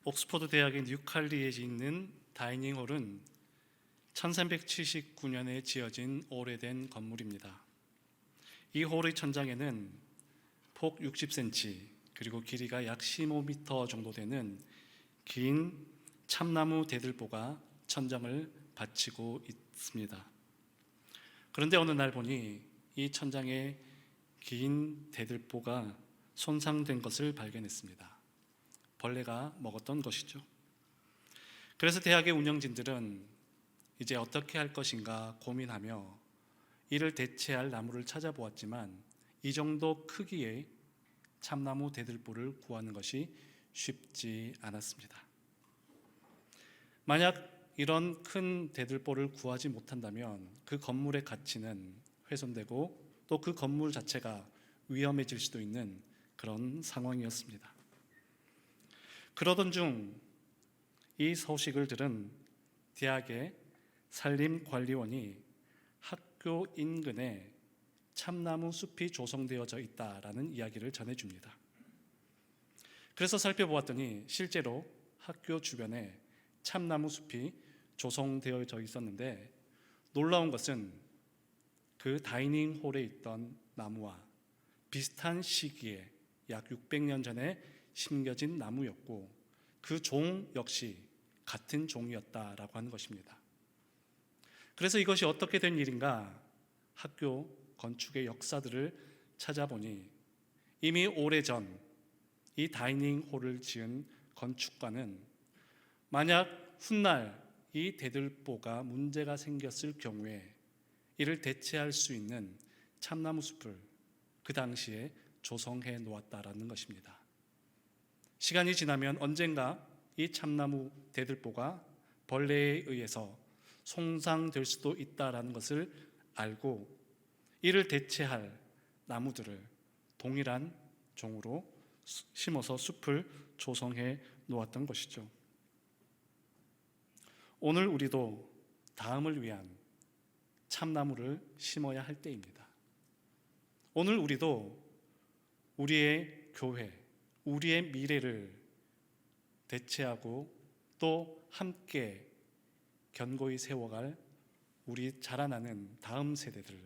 옥스퍼드 대학의 뉴칼리에 있는 다이닝홀은 1379년에 지어진 오래된 건물입니다. 이 홀의 천장에는 폭 60cm 그리고 길이가 약 15m 정도 되는 긴 참나무 대들보가 천장을 받치고 있습니다. 그런데 어느 날 보니 이 천장에 긴 대들보가 손상된 것을 발견했습니다. 벌레가 먹었던 것이죠. 그래서 대학의 운영진들은 이제 어떻게 할 것인가 고민하며 이를 대체할 나무를 찾아보았지만 이 정도 크기의 참나무 대들보를 구하는 것이 쉽지 않았습니다. 만약 이런 큰 대들보를 구하지 못한다면 그 건물의 가치는 훼손되고 또 그 건물 자체가 위험해질 수도 있는 그런 상황이었습니다. 그러던 중 이 소식을 들은 대학의 산림관리원이 학교 인근에 참나무 숲이 조성되어져 있다라는 이야기를 전해줍니다. 그래서 살펴보았더니 실제로 학교 주변에 참나무 숲이 조성되어져 있었는데 놀라운 것은 그 다이닝홀에 있던 나무와 비슷한 시기에 약 600년 전에 심겨진 나무였고 그 종 역시 같은 종이었다라고 하는 것입니다. 그래서 이것이 어떻게 된 일인가 학교 건축의 역사들을 찾아보니 이미 오래전 이 다이닝홀을 지은 건축가는 만약 훗날 이 대들보가 문제가 생겼을 경우에 이를 대체할 수 있는 참나무 숲을 그 당시에 조성해 놓았다라는 것입니다. 시간이 지나면 언젠가 이 참나무 대들보가 벌레에 의해서 손상될 수도 있다라는 것을 알고 이를 대체할 나무들을 동일한 종으로 심어서 숲을 조성해 놓았던 것이죠. 오늘 우리도 다음을 위한 참나무를 심어야 할 때입니다. 오늘 우리도 우리의 교회, 우리의 미래를 대체하고 또 함께 견고히 세워갈 우리 자라나는 다음 세대들을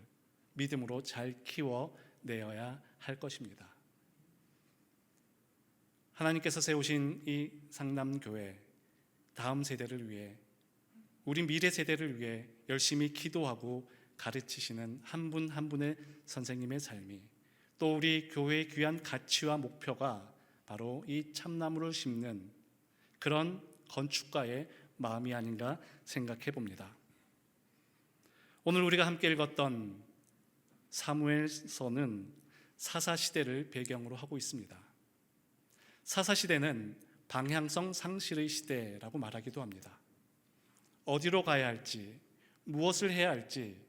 믿음으로 잘 키워내어야 할 것입니다. 하나님께서 세우신 이 상남교회 다음 세대를 위해 우리 미래 세대를 위해 열심히 기도하고 가르치시는 한 분 한 분의 선생님의 삶이 또 우리 교회의 귀한 가치와 목표가 바로 이 참나무를 심는 그런 건축가의 마음이 아닌가 생각해 봅니다. 오늘 우리가 함께 읽었던 사무엘서는 사사시대를 배경으로 하고 있습니다. 사사시대는 방향성 상실의 시대라고 말하기도 합니다. 어디로 가야 할지, 무엇을 해야 할지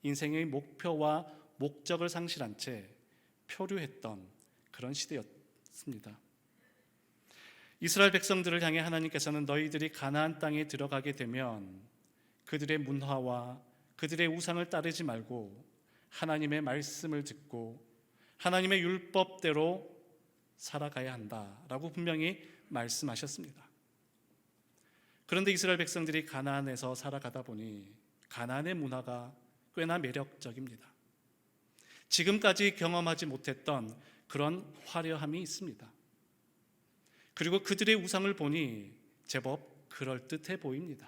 인생의 목표와 목적을 상실한 채 표류했던 그런 시대였습니다. 이스라엘 백성들을 향해 하나님께서는 너희들이 가나안 땅에 들어가게 되면 그들의 문화와 그들의 우상을 따르지 말고 하나님의 말씀을 듣고 하나님의 율법대로 살아가야 한다라고 분명히 말씀하셨습니다. 그런데 이스라엘 백성들이 가나안에서 살아가다 보니 가나안의 문화가 꽤나 매력적입니다. 지금까지 경험하지 못했던 그런 화려함이 있습니다. 그리고 그들의 우상을 보니 제법 그럴듯해 보입니다.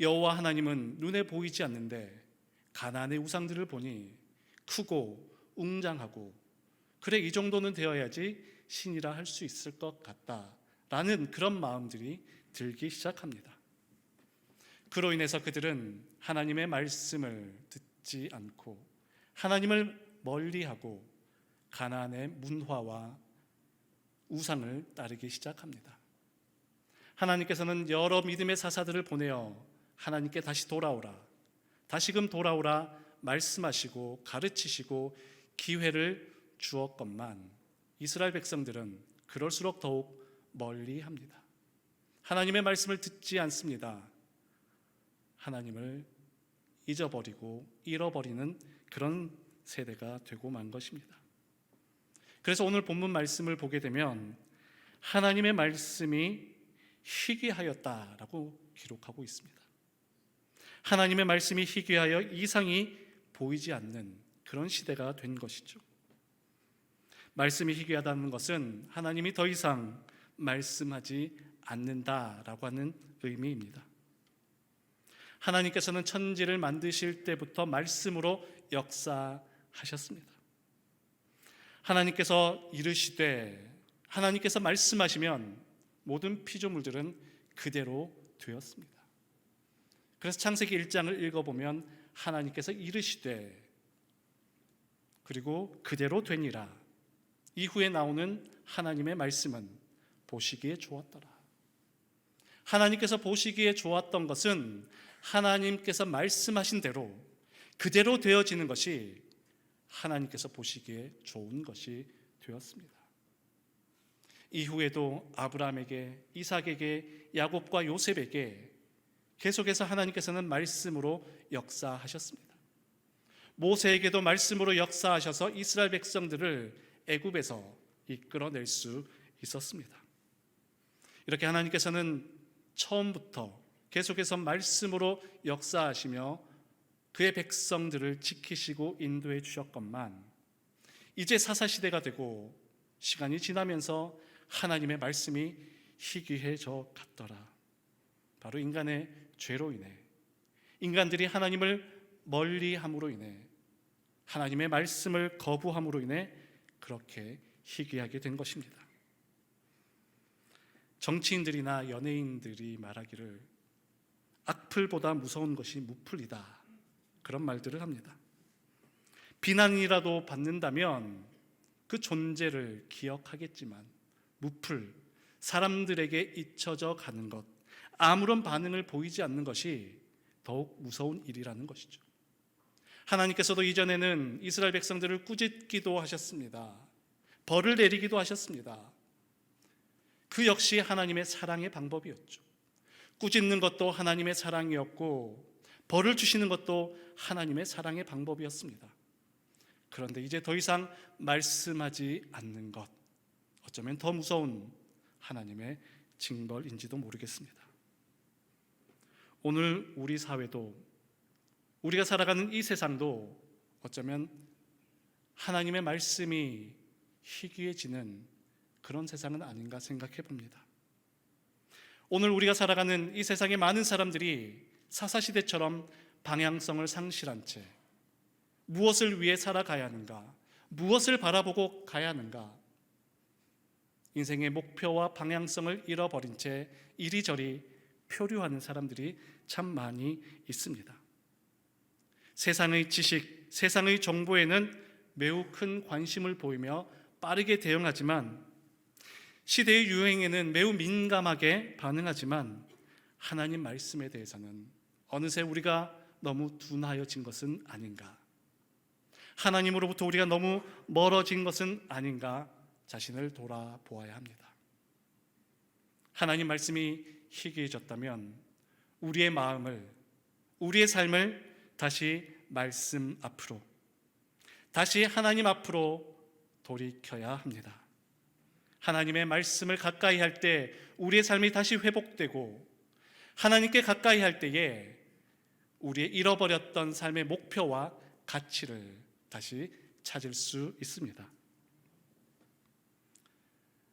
여호와 하나님은 눈에 보이지 않는데 가나안의 우상들을 보니 크고 웅장하고 그래 이 정도는 되어야지 신이라 할 수 있을 것 같다라는 그런 마음들이 들기 시작합니다. 그로 인해서 그들은 하나님의 말씀을 듣지 않고 하나님을 멀리하고 가나안의 문화와 우상을 따르기 시작합니다. 하나님께서는 여러 믿음의 사사들을 보내어 하나님께 다시 돌아오라, 다시금 돌아오라 말씀하시고 가르치시고 기회를 주었건만 이스라엘 백성들은 그럴수록 더욱 멀리합니다. 하나님의 말씀을 듣지 않습니다. 하나님을 잊어버리고 잃어버리는 그런 세대가 되고 만 것입니다. 그래서 오늘 본문 말씀을 보게 되면 하나님의 말씀이 희귀하였다라고 기록하고 있습니다. 하나님의 말씀이 희귀하여 이상이 보이지 않는 그런 시대가 된 것이죠. 말씀이 희귀하다는 것은 하나님이 더 이상 말씀하지 않는다라고 하는 의미입니다. 하나님께서는 천지를 만드실 때부터 말씀으로 역사하셨습니다. 하나님께서 이르시되, 하나님께서 말씀하시면 모든 피조물들은 그대로 되었습니다. 그래서 창세기 1장을 읽어보면 하나님께서 이르시되 그리고 그대로 되니라. 이후에 나오는 하나님의 말씀은 보시기에 좋았더라. 하나님께서 보시기에 좋았던 것은 하나님께서 말씀하신 대로 그대로 되어지는 것이 하나님께서 보시기에 좋은 것이 되었습니다. 이후에도 아브라함에게, 이삭에게, 야곱과 요셉에게 계속해서 하나님께서는 말씀으로 역사하셨습니다. 모세에게도 말씀으로 역사하셔서 이스라엘 백성들을 애굽에서 이끌어낼 수 있었습니다. 이렇게 하나님께서는 처음부터 계속해서 말씀으로 역사하시며 그의 백성들을 지키시고 인도해 주셨건만, 이제 사사시대가 되고 시간이 지나면서 하나님의 말씀이 희귀해져 갔더라. 바로 인간의 죄로 인해, 인간들이 하나님을 멀리함으로 인해, 하나님의 말씀을 거부함으로 인해 그렇게 희귀하게 된 것입니다. 정치인들이나 연예인들이 말하기를 악플보다 무서운 것이 무플이다, 그런 말들을 합니다. 비난이라도 받는다면 그 존재를 기억하겠지만 무플, 사람들에게 잊혀져 가는 것, 아무런 반응을 보이지 않는 것이 더욱 무서운 일이라는 것이죠. 하나님께서도 이전에는 이스라엘 백성들을 꾸짖기도 하셨습니다. 벌을 내리기도 하셨습니다. 그 역시 하나님의 사랑의 방법이었죠. 꾸짖는 것도 하나님의 사랑이었고 벌을 주시는 것도 하나님의 사랑의 방법이었습니다. 그런데 이제 더 이상 말씀하지 않는 것, 어쩌면 더 무서운 하나님의 징벌인지도 모르겠습니다. 오늘 우리 사회도, 우리가 살아가는 이 세상도 어쩌면 하나님의 말씀이 희귀해지는 그런 세상은 아닌가 생각해 봅니다. 오늘 우리가 살아가는 이 세상의 많은 사람들이 사사시대처럼 방향성을 상실한 채 무엇을 위해 살아가야 하는가, 무엇을 바라보고 가야 하는가, 인생의 목표와 방향성을 잃어버린 채 이리저리 표류하는 사람들이 참 많이 있습니다. 세상의 지식, 세상의 정보에는 매우 큰 관심을 보이며 빠르게 대응하지만, 시대의 유행에는 매우 민감하게 반응하지만, 하나님 말씀에 대해서는 어느새 우리가 너무 둔하여진 것은 아닌가, 하나님으로부터 우리가 너무 멀어진 것은 아닌가 자신을 돌아보아야 합니다. 하나님 말씀이 희귀해졌다면 우리의 마음을, 우리의 삶을 다시 말씀 앞으로, 다시 하나님 앞으로 돌이켜야 합니다. 하나님의 말씀을 가까이 할 때 우리의 삶이 다시 회복되고, 하나님께 가까이 할 때에 우리의 잃어버렸던 삶의 목표와 가치를 다시 찾을 수 있습니다.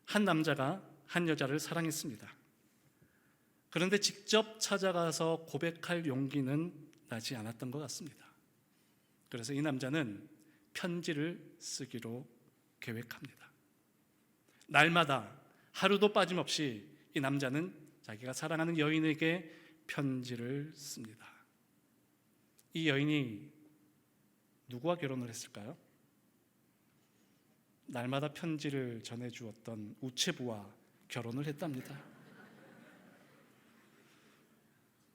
한 남자가 한 여자를 사랑했습니다. 그런데 직접 찾아가서 고백할 용기는 나지 않았던 것 같습니다. 그래서 이 남자는 편지를 쓰기로 계획합니다. 날마다 하루도 빠짐없이 이 남자는 자기가 사랑하는 여인에게 편지를 씁니다. 이 여인이 누구와 결혼을 했을까요? 날마다 편지를 전해주었던 우체부와 결혼을 했답니다.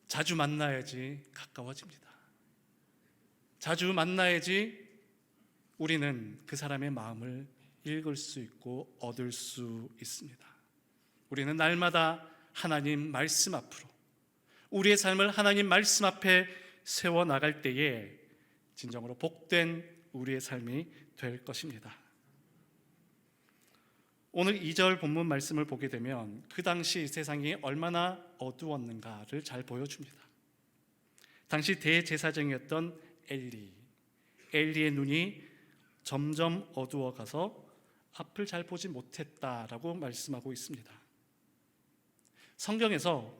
자주 만나야지 가까워집니다. 자주 만나야지 우리는 그 사람의 마음을 읽을 수 있고 얻을 수 있습니다. 우리는 날마다 하나님 말씀 앞으로, 우리의 삶을 하나님 말씀 앞에 세워나갈 때에 진정으로 복된 우리의 삶이 될 것입니다. 오늘 2절 본문 말씀을 보게 되면 그 당시 세상이 얼마나 어두웠는가를 잘 보여줍니다. 당시 대제사장이었던 엘리의 눈이 점점 어두워가서 앞을 잘 보지 못했다라고 말씀하고 있습니다. 성경에서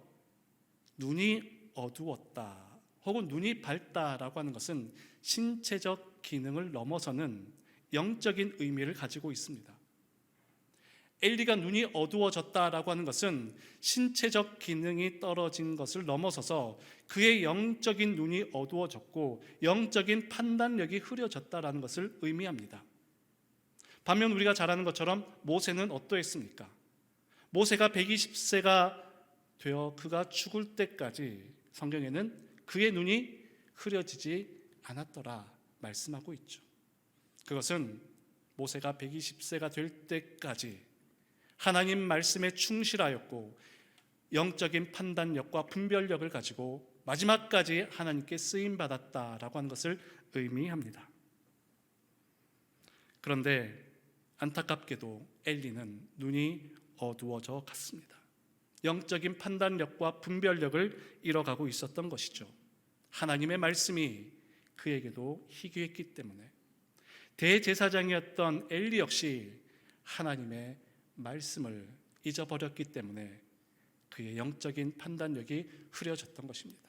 눈이 어두웠다 혹은 눈이 밝다라고 하는 것은 신체적 기능을 넘어서는 영적인 의미를 가지고 있습니다. 엘리가 눈이 어두워졌다라고 하는 것은 신체적 기능이 떨어진 것을 넘어서서 그의 영적인 눈이 어두워졌고 영적인 판단력이 흐려졌다라는 것을 의미합니다. 반면 우리가 잘 아는 것처럼 모세는 어떠했습니까? 모세가 120세가 되어 그가 죽을 때까지 성경에는 그의 눈이 흐려지지 않았더라 말씀하고 있죠. 그것은 모세가 120세가 될 때까지 하나님 말씀에 충실하였고 영적인 판단력과 분별력을 가지고 마지막까지 하나님께 쓰임받았다라고 하는 것을 의미합니다. 그런데 안타깝게도 엘리는 눈이 어두워져 갔습니다. 영적인 판단력과 분별력을 잃어가고 있었던 것이죠. 하나님의 말씀이 그에게도 희귀했기 때문에 대제사장이었던 엘리 역시 하나님의 말씀을 잊어버렸기 때문에 그의 영적인 판단력이 흐려졌던 것입니다.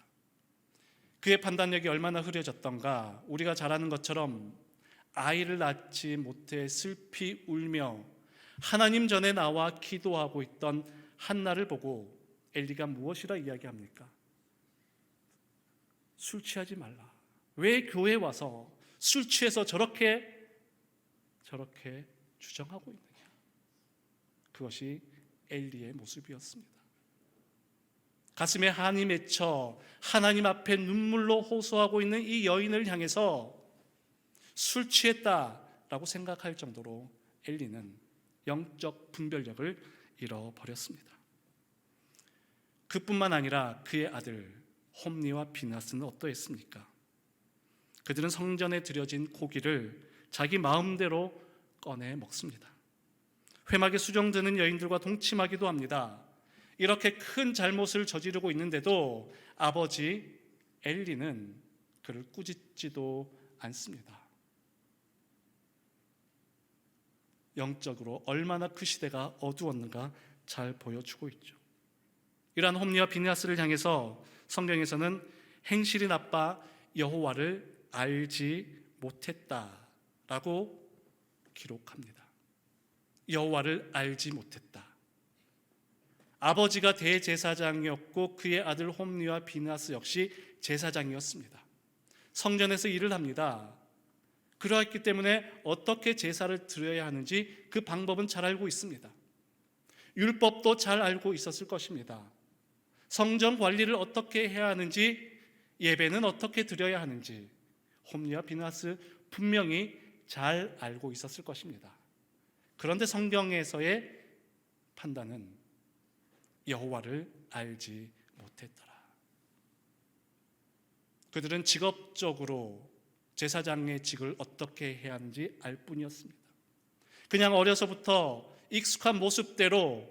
그의 판단력이 얼마나 흐려졌던가, 우리가 잘 아는 것처럼 아이를 낳지 못해 슬피 울며 하나님 전에 나와 기도하고 있던 한나를 보고 엘리가 무엇이라 이야기합니까? 술 취하지 말라. 왜 교회에 와서 술 취해서 저렇게 주정하고 있느냐? 그것이 엘리의 모습이었습니다. 가슴에 한이 맺혀 하나님 앞에 눈물로 호소하고 있는 이 여인을 향해서 술 취했다라고 생각할 정도로 엘리는 영적 분별력을 잃어버렸습니다. 그뿐만 아니라 그의 아들 홈리와 비나스는 어떠했습니까? 그들은 성전에 드려진 고기를 자기 마음대로 꺼내 먹습니다. 회막에 수종드는 여인들과 동침하기도 합니다. 이렇게 큰 잘못을 저지르고 있는데도 아버지 엘리는 그를 꾸짖지도 않습니다. 영적으로 얼마나 그 시대가 어두웠는가 잘 보여주고 있죠. 이러한 홈리와 비나스를 향해서 성경에서는 행실이 나빠 여호와를 알지 못했다라고 기록합니다. 여호와를 알지 못했다. 아버지가 대제사장이었고 그의 아들 홈리와 비나스 역시 제사장이었습니다. 성전에서 일을 합니다. 그러했기 때문에 어떻게 제사를 드려야 하는지 그 방법은 잘 알고 있습니다. 율법도 잘 알고 있었을 것입니다. 성전 관리를 어떻게 해야 하는지, 예배는 어떻게 드려야 하는지 홈리와 비나스 분명히 잘 알고 있었을 것입니다. 그런데 성경에서의 판단은 여호와를 알지 못했더라. 그들은 직업적으로 제사장의 직을 어떻게 해야 하는지 알 뿐이었습니다. 그냥 어려서부터 익숙한 모습대로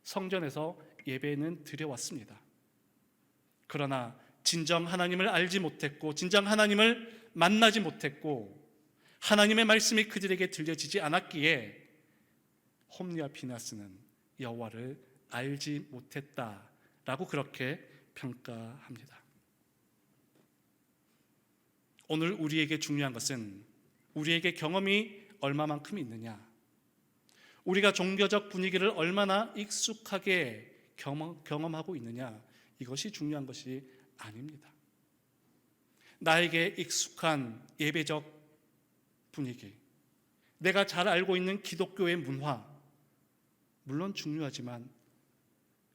성전에서 예배는 드려왔습니다. 그러나 진정 하나님을 알지 못했고 진정 하나님을 만나지 못했고 하나님의 말씀이 그들에게 들려지지 않았기에 홈리와 비나스는 여호와를 알지 못했다라고 그렇게 평가합니다. 오늘 우리에게 중요한 것은 우리에게 경험이 얼마만큼 있느냐, 우리가 종교적 분위기를 얼마나 익숙하게 경험하고 있느냐, 이것이 중요한 것이 아닙니다. 나에게 익숙한 예배적 분위기, 내가 잘 알고 있는 기독교의 문화, 물론 중요하지만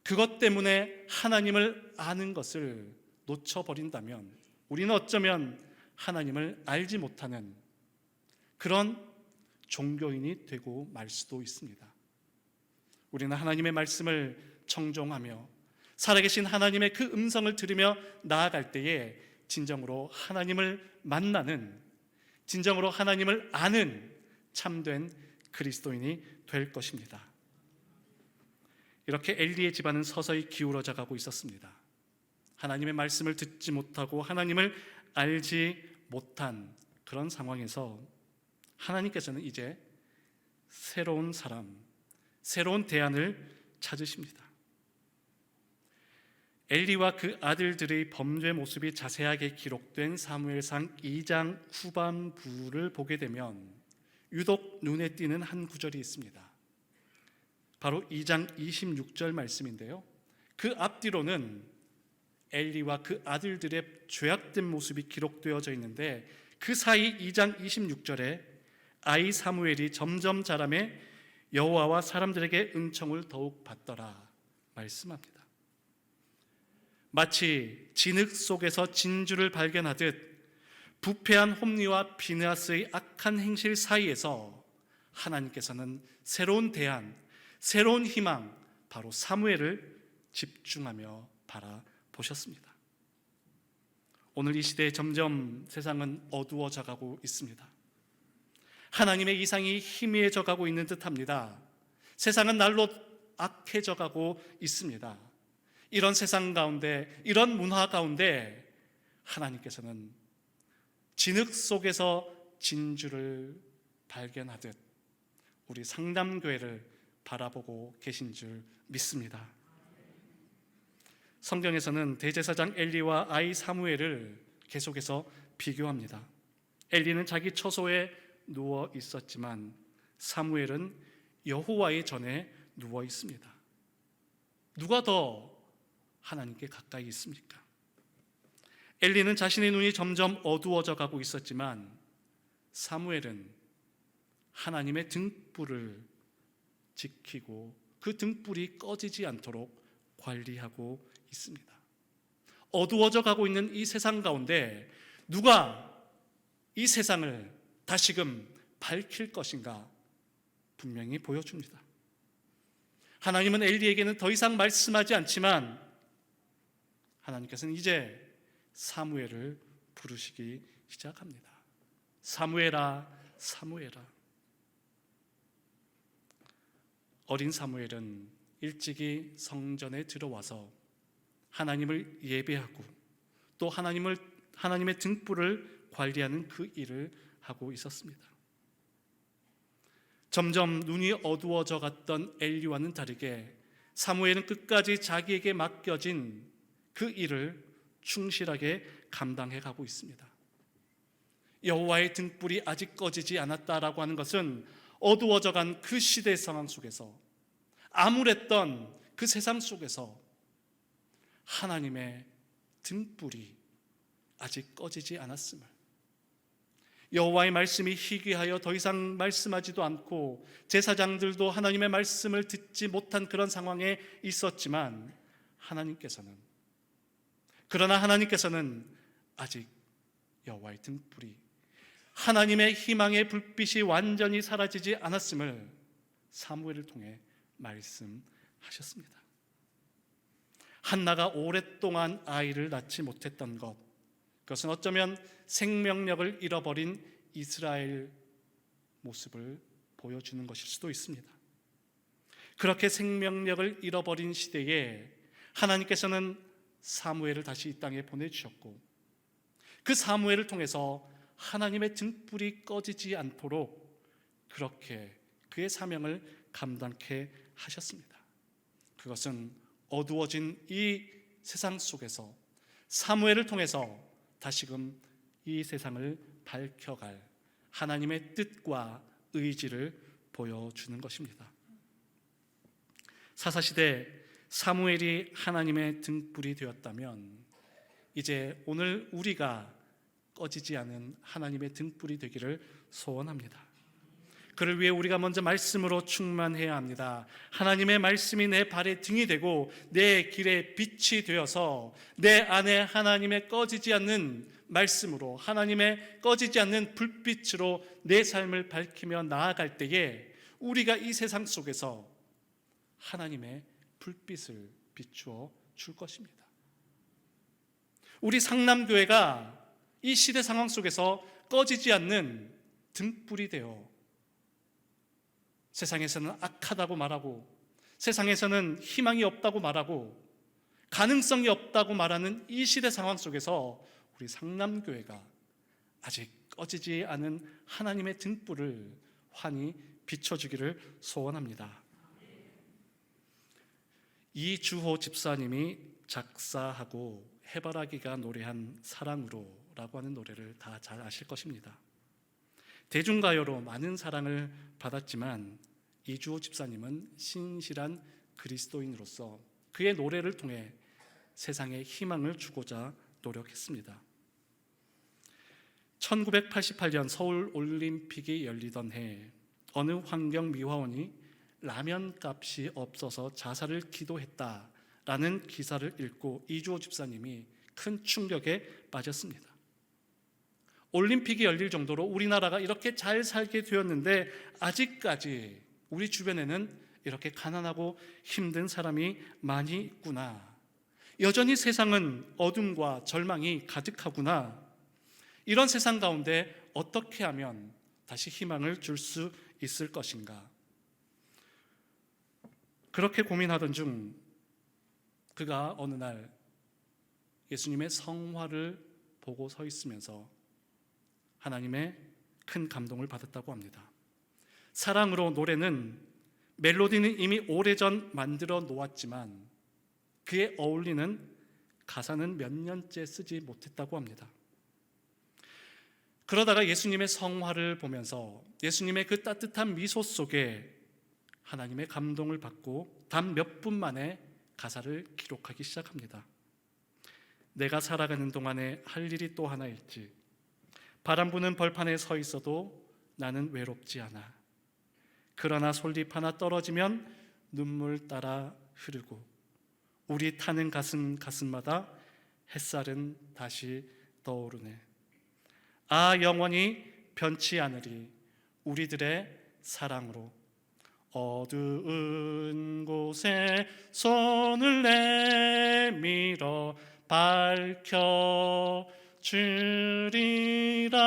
그것 때문에 하나님을 아는 것을 놓쳐버린다면 우리는 어쩌면 하나님을 알지 못하는 그런 종교인이 되고 말 수도 있습니다. 우리는 하나님의 말씀을 청종하며 살아계신 하나님의 그 음성을 들으며 나아갈 때에 진정으로 하나님을 만나는, 진정으로 하나님을 아는 참된 그리스도인이 될 것입니다. 이렇게 엘리의 집안은 서서히 기울어져 가고 있었습니다. 하나님의 말씀을 듣지 못하고 하나님을 알지 못한 그런 상황에서 하나님께서는 이제 새로운 사람, 새로운 대안을 찾으십니다. 엘리와 그 아들들의 범죄 모습이 자세하게 기록된 사무엘상 2장 후반부를 보게 되면 유독 눈에 띄는 한 구절이 있습니다. 바로 2장 26절 말씀인데요, 그 앞뒤로는 엘리와 그 아들들의 죄악된 모습이 기록되어져 있는데 그 사이 2장 26절에 아이 사무엘이 점점 자라매 여호와와 사람들에게 은총을 더욱 받더라 말씀합니다. 마치 진흙 속에서 진주를 발견하듯 부패한 홈리와 비느하스의 악한 행실 사이에서 하나님께서는 새로운 대안, 새로운 희망, 바로 사무엘을 집중하며 바라보셨습니다. 오늘 이 시대에 점점 세상은 어두워져 가고 있습니다. 하나님의 이상이 희미해져 가고 있는 듯합니다. 세상은 날로 악해져 가고 있습니다. 이런 세상 가운데, 이런 문화 가운데 하나님께서는 진흙 속에서 진주를 발견하듯 우리 상담교회를 바라보고 계신 줄 믿습니다. 성경에서는 대제사장 엘리와 아이 사무엘을 계속해서 비교합니다. 엘리는 자기 처소에 누워 있었지만 사무엘은 여호와의 전에 누워 있습니다. 누가 더 하나님께 가까이 있습니까? 엘리는 자신의 눈이 점점 어두워져 가고 있었지만 사무엘은 하나님의 등불을 지키고 그 등불이 꺼지지 않도록 관리하고 있습니다. 어두워져 가고 있는 이 세상 가운데 누가 이 세상을 다시금 밝힐 것인가 분명히 보여줍니다. 하나님은 엘리에게는 더 이상 말씀하지 않지만 하나님께서는 이제 사무엘을 부르시기 시작합니다. 사무엘아, 사무엘아. 어린 사무엘은 일찍이 성전에 들어와서 하나님을 예배하고 또 하나님의 등불을 관리하는 그 일을 하고 있었습니다. 점점 눈이 어두워져 갔던 엘리와는 다르게 사무엘은 끝까지 자기에게 맡겨진 그 일을 충실하게 감당해 가고 있습니다. 여호와의 등불이 아직 꺼지지 않았다라고 하는 것은 어두워져 간 그 시대 상황 속에서, 암울했던 그 세상 속에서 하나님의 등불이 아직 꺼지지 않았음을, 여호와의 말씀이 희귀하여 더 이상 말씀하지도 않고 제사장들도 하나님의 말씀을 듣지 못한 그런 상황에 있었지만 하나님께서는 아직 여호와의 등불이, 하나님의 희망의 불빛이 완전히 사라지지 않았음을 사무엘을 통해 말씀하셨습니다. 한나가 오랫동안 아이를 낳지 못했던 것, 그것은 어쩌면 생명력을 잃어버린 이스라엘 모습을 보여주는 것일 수도 있습니다. 그렇게 생명력을 잃어버린 시대에 하나님께서는 사무엘을 다시 이 땅에 보내주셨고 그 사무엘을 통해서 하나님의 등불이 꺼지지 않도록 그렇게 그의 사명을 감당케 하셨습니다. 그것은 어두워진 이 세상 속에서 사무엘을 통해서 다시금 이 세상을 밝혀갈 하나님의 뜻과 의지를 보여주는 것입니다. 사사시대 사무엘이 하나님의 등불이 되었다면 이제 오늘 우리가 꺼지지 않은 하나님의 등불이 되기를 소원합니다. 그를 위해 우리가 먼저 말씀으로 충만해야 합니다. 하나님의 말씀이 내 발의 등이 되고 내 길의 빛이 되어서 내 안에 하나님의 꺼지지 않는 말씀으로, 하나님의 꺼지지 않는 불빛으로 내 삶을 밝히며 나아갈 때에 우리가 이 세상 속에서 하나님의 불빛을 비추어 줄 것입니다. 우리 상남교회가 이 시대 상황 속에서 꺼지지 않는 등불이 되어 세상에서는 악하다고 말하고 세상에서는 희망이 없다고 말하고 가능성이 없다고 말하는 이 시대 상황 속에서 우리 상남교회가 아직 꺼지지 않은 하나님의 등불을 환히 비춰주기를 소원합니다. 이주호 집사님이 작사하고 해바라기가 노래한 사랑으로라고 하는 노래를 다 잘 아실 것입니다. 대중가요로 많은 사랑을 받았지만 이주호 집사님은 신실한 그리스도인으로서 그의 노래를 통해 세상에 희망을 주고자 노력했습니다. 1988년 서울 올림픽이 열리던 해 어느 환경미화원이 라면 값이 없어서 자살을 기도했다라는 기사를 읽고 이주호 집사님이 큰 충격에 빠졌습니다. 올림픽이 열릴 정도로 우리나라가 이렇게 잘 살게 되었는데 아직까지 우리 주변에는 이렇게 가난하고 힘든 사람이 많이 있구나. 여전히 세상은 어둠과 절망이 가득하구나. 이런 세상 가운데 어떻게 하면 다시 희망을 줄 수 있을 것인가? 그렇게 고민하던 중 그가 어느 날 예수님의 성화를 보고 서 있으면서 하나님의 큰 감동을 받았다고 합니다. 사랑으로 노래는 멜로디는 이미 오래전 만들어 놓았지만 그에 어울리는 가사는 몇 년째 쓰지 못했다고 합니다. 그러다가 예수님의 성화를 보면서 예수님의 그 따뜻한 미소 속에 하나님의 감동을 받고 단 몇 분 만에 가사를 기록하기 시작합니다. 내가 살아가는 동안에 할 일이 또 하나 있지. 바람 부는 벌판에 서 있어도 나는 외롭지 않아. 그러나 솔잎 하나 떨어지면 눈물 따라 흐르고 우리 타는 가슴마다 햇살은 다시 떠오르네. 아, 영원히 변치 않으리 우리들의 사랑으로. 어두운 곳에 손을 내밀어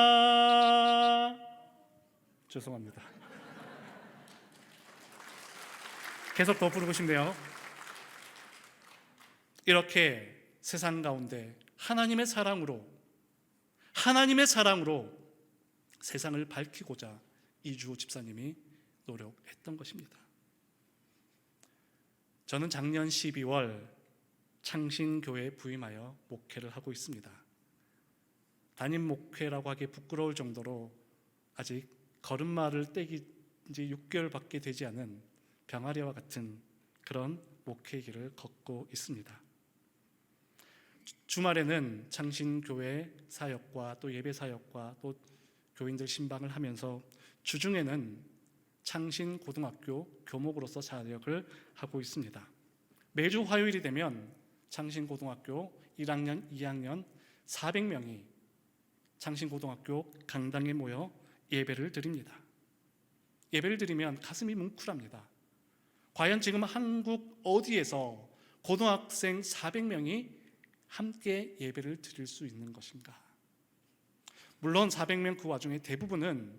밝혀주리라. 죄송합니다. 계속 더 부르고 싶네요. 이렇게 세상 가운데 하나님의 사랑으로 세상을 밝히고자 이주호 집사님이 노력했던 것입니다. 저는 작년 12월 창신교회에 부임하여 목회를 하고 있습니다. 담임 목회라고 하기 부끄러울 정도로 아직 걸음마를 떼기 이제 6개월밖에 되지 않은 병아리와 같은 그런 목회의 길을 걷고 있습니다. 주말에는 창신교회 사역과 또 예배 사역과 또 교인들 신방을 하면서 주중에는 창신고등학교 교목으로서 사역을 하고 있습니다. 매주 화요일이 되면 창신고등학교 1학년, 2학년 400명이 창신고등학교 강당에 모여 예배를 드립니다. 예배를 드리면 가슴이 뭉클합니다. 과연 지금 한국 어디에서 고등학생 400명이 함께 예배를 드릴 수 있는 것인가? 물론 400명 그 와중에 대부분은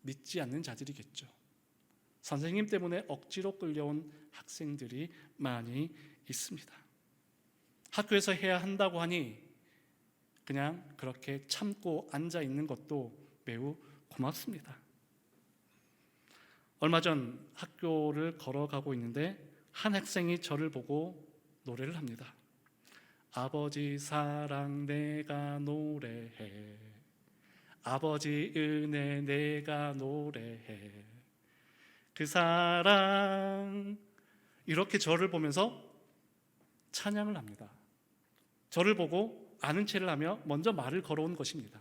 믿지 않는 자들이겠죠. 선생님 때문에 억지로 끌려온 학생들이 많이 있습니다. 학교에서 해야 한다고 하니 그냥 그렇게 참고 앉아 있는 것도 매우 고맙습니다. 얼마 전 학교를 걸어가고 있는데 한 학생이 저를 보고 노래를 합니다. 아버지 사랑 내가 노래해, 아버지 은혜 내가 노래해, 그 사랑. 이렇게 저를 보면서 찬양을 합니다. 저를 보고 아는 체를 하며 먼저 말을 걸어온 것입니다.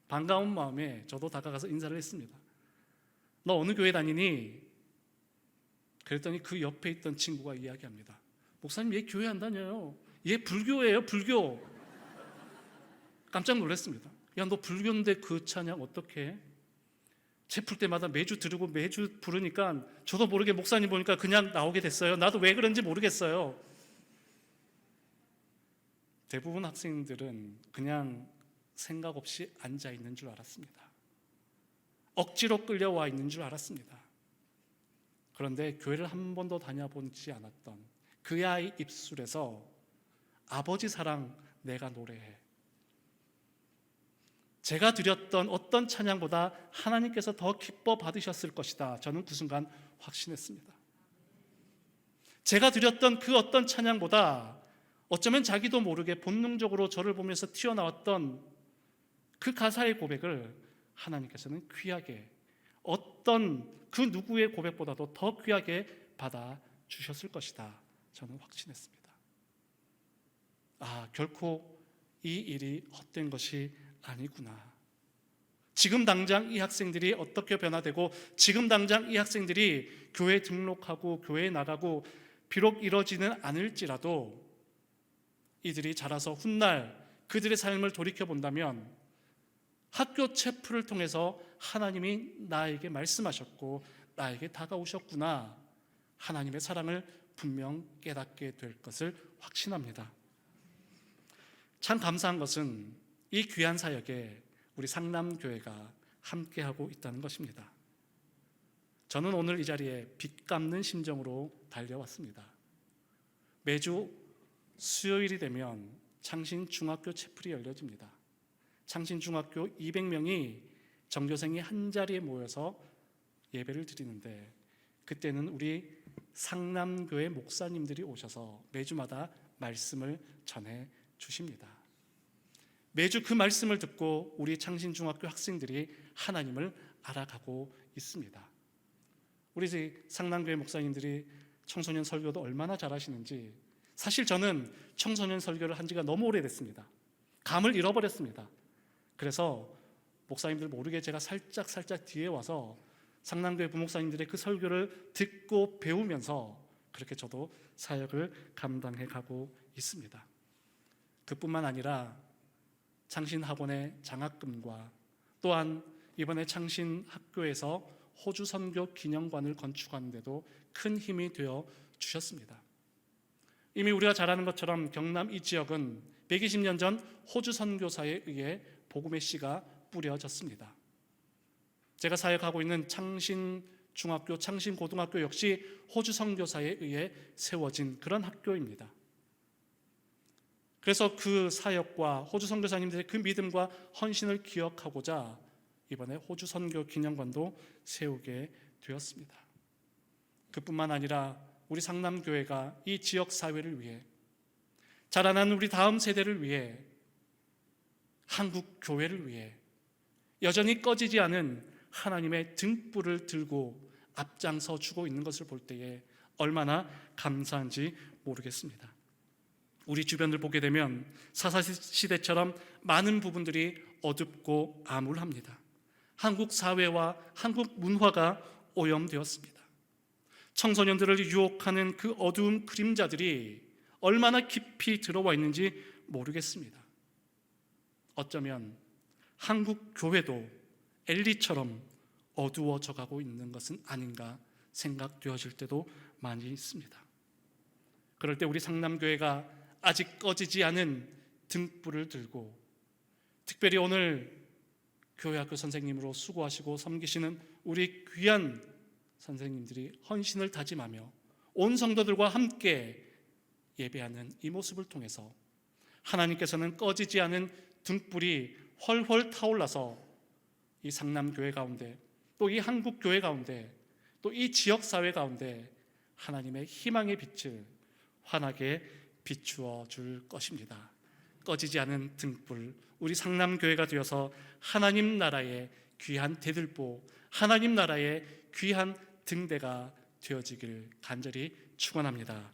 반가운 마음에 저도 다가가서 인사를 했습니다. 너 어느 교회 다니니? 그랬더니 그 옆에 있던 친구가 이야기합니다. 목사님, 얘 교회 안 다녀요. 얘 불교예요, 불교. 깜짝 놀랐습니다. 야, 너 불교인데 그 찬양 어떻게 해? 제풀 때마다 매주 들으고 매주 부르니까 저도 모르게 목사님 보니까 그냥 나오게 됐어요. 나도 왜 그런지 모르겠어요. 대부분 학생들은 그냥 생각 없이 앉아 있는 줄 알았습니다. 억지로 끌려와 있는 줄 알았습니다. 그런데 교회를 한 번도 다녀보지 않았던 그 아이 입술에서 아버지 사랑 내가 노래해. 제가 드렸던 어떤 찬양보다 하나님께서 더 기뻐 받으셨을 것이다. 저는 그 순간 확신했습니다. 제가 드렸던 그 어떤 찬양보다 어쩌면 자기도 모르게 본능적으로 저를 보면서 튀어나왔던 그 가사의 고백을 하나님께서는 귀하게, 어떤 그 누구의 고백보다도 더 귀하게 받아주셨을 것이다. 저는 확신했습니다. 결코 이 일이 헛된 것이 아니구나. 지금 당장 이 학생들이 어떻게 변화되고, 지금 당장 이 학생들이 교회 등록하고 교회에 나가고 비록 이러지는 않을지라도 이들이 자라서 훗날 그들의 삶을 돌이켜본다면 학교 체프를 통해서 하나님이 나에게 말씀하셨고 나에게 다가오셨구나, 하나님의 사랑을 분명 깨닫게 될 것을 확신합니다. 참 감사한 것은 이 귀한 사역에 우리 상남교회가 함께하고 있다는 것입니다. 저는 오늘 이 자리에 빚 갚는 심정으로 달려왔습니다. 매주 수요일이 되면 창신중학교 채플이 열려집니다. 창신중학교 200명이 전교생이 한 자리에 모여서 예배를 드리는데, 그때는 우리 상남교회 목사님들이 오셔서 매주마다 말씀을 전해 주십니다. 매주 그 말씀을 듣고 우리 창신중학교 학생들이 하나님을 알아가고 있습니다. 우리 상남교회 목사님들이 청소년 설교도 얼마나 잘하시는지, 사실 저는 청소년 설교를 한 지가 너무 오래됐습니다. 감을 잃어버렸습니다. 그래서 목사님들 모르게 제가 살짝 뒤에 와서 상남교회 부목사님들의 그 설교를 듣고 배우면서 그렇게 저도 사역을 감당해 가고 있습니다. 그뿐만 아니라 창신학원의 장학금과 또한 이번에 창신학교에서 호주 선교 기념관을 건축하는 데도 큰 힘이 되어 주셨습니다. 이미 우리가 잘 아는 것처럼 경남 이 지역은 120년 전 호주 선교사에 의해 복음의 씨가 뿌려졌습니다. 제가 사역하고 있는 창신중학교, 창신고등학교 역시 호주 선교사에 의해 세워진 그런 학교입니다. 그래서 그 사역과 호주 선교사님들의 그 믿음과 헌신을 기억하고자 이번에 호주 선교 기념관도 세우게 되었습니다. 그뿐만 아니라 우리 상남교회가 이 지역 사회를 위해, 자라나는 우리 다음 세대를 위해, 한국 교회를 위해 여전히 꺼지지 않은 하나님의 등불을 들고 앞장서 주고 있는 것을 볼 때에 얼마나 감사한지 모르겠습니다. 우리 주변을 보게 되면 사사시대처럼 많은 부분들이 어둡고 암울합니다. 한국 사회와 한국 문화가 오염되었습니다. 청소년들을 유혹하는 그 어두운 그림자들이 얼마나 깊이 들어와 있는지 모르겠습니다. 어쩌면 한국 교회도 엘리처럼 어두워져 가고 있는 것은 아닌가 생각되어질 때도 많이 있습니다. 그럴 때 우리 상남교회가 아직 꺼지지 않은 등불을 들고, 특별히 오늘 교회학교 선생님으로 수고하시고 섬기시는 우리 귀한 선생님들이 헌신을 다짐하며 온 성도들과 함께 예배하는 이 모습을 통해서 하나님께서는 꺼지지 않은 등불이 훨훨 타올라서 이 상남교회 가운데, 또 이 한국교회 가운데, 또 이 지역사회 가운데 하나님의 희망의 빛을 환하게 비추어 줄 것입니다. 꺼지지 않은 등불, 우리 상남교회가 되어서 하나님 나라의 귀한 대들보, 하나님 나라의 귀한 등대가 되어지길 간절히 축원합니다.